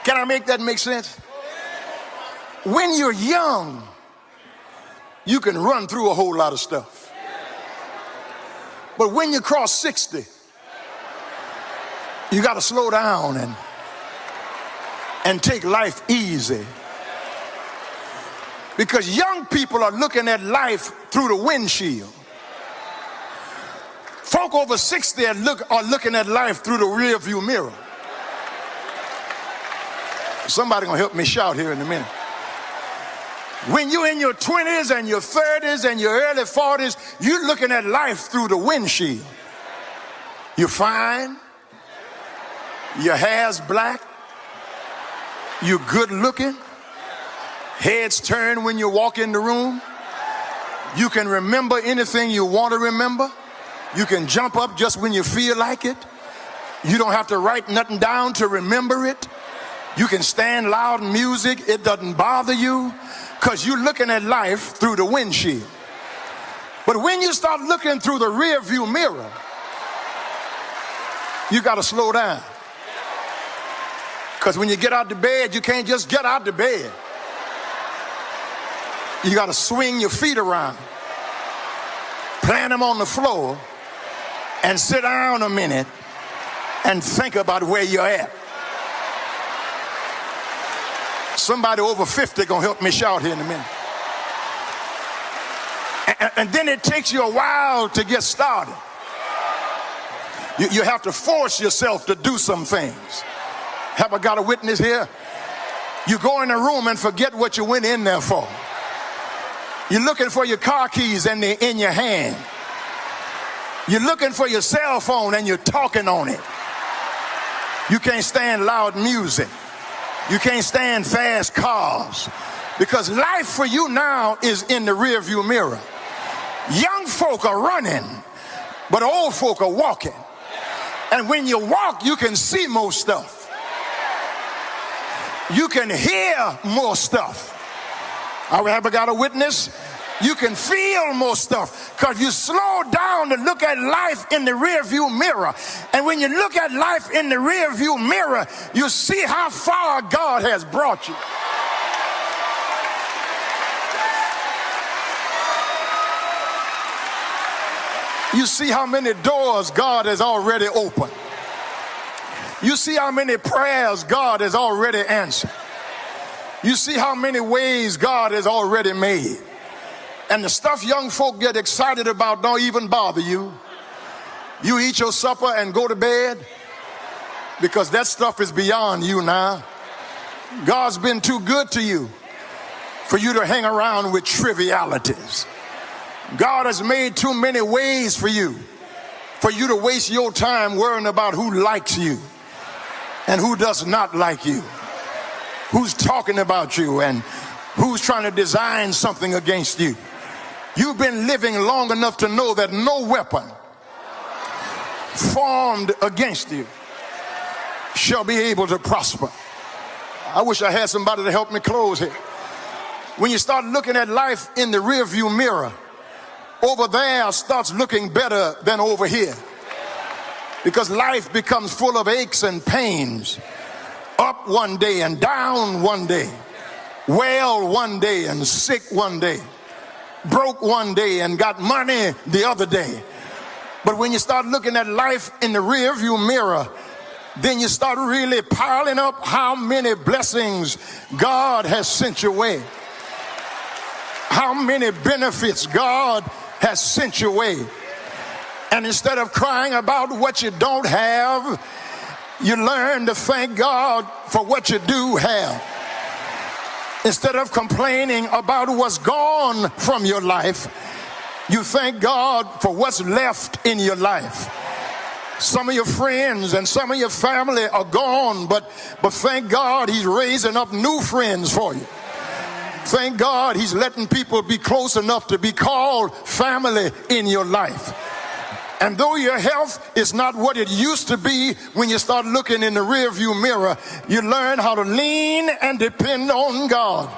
Can I make that make sense? When you're young, you can run through a whole lot of stuff. But when you cross 60, you got to slow down and take life easy. Because young people are looking at life through the windshield. Folk over 60 are looking at life through the rear view mirror. Somebody gonna help me shout here in a minute. When you're in your 20s and your 30s and your early 40s, you're looking at life through the windshield. You're fine. Your hair's black. You're good looking. Heads turn when you walk in the room. You can remember anything you want to remember. You can jump up just when you feel like it. You don't have to write nothing down to remember it. You can stand loud music. It doesn't bother you because you're looking at life through the windshield. But when you start looking through the rear view mirror, you got to slow down. Because when you get out the bed, you can't just get out the bed. You got to swing your feet around, plant them on the floor, and sit down a minute and think about where you're at. Somebody over 50 gonna help me shout here in a minute. And then it takes you a while to get started. You have to force yourself to do some things. Have I got a witness here? You go in a room and forget what you went in there for. You're looking for your car keys and they're in your hand. You're looking for your cell phone and you're talking on it. You can't stand loud music. You can't stand fast cars. Because life for you now is in the rear view mirror. Young folk are running, but old folk are walking. And when you walk, you can see more stuff. You can hear more stuff. I ever got a witness? You can feel more stuff because you slow down to look at life in the rear view mirror. And when you look at life in the rear view mirror, you see how far God has brought you. You see how many doors God has already opened. You see how many prayers God has already answered. You see how many ways God has already made. And the stuff young folk get excited about don't even bother you. You eat your supper and go to bed because that stuff is beyond you now. God's been too good to you for you to hang around with trivialities. God has made too many ways for you to waste your time worrying about who likes you and who does not like you, who's talking about you and who's trying to design something against you. You've been living long enough to know that no weapon formed against you shall be able to prosper. I wish I had somebody to help me close here. When you start looking at life in the rearview mirror, over there starts looking better than over here. Because life becomes full of aches and pains. Up one day and down one day. Well one day and sick one day. Broke one day and got money the other day. But when you start looking at life in the rearview mirror, then you start really piling up how many blessings God has sent your way. How many benefits God has sent your way. And instead of crying about what you don't have, you learn to thank God for what you do have. Instead of complaining about what's gone from your life, you thank God for what's left in your life. Some of your friends and some of your family are gone, but thank God he's raising up new friends for you. Thank God he's letting people be close enough to be called family in your life. And though your health is not what it used to be, when you start looking in the rearview mirror, you learn how to lean and depend on God.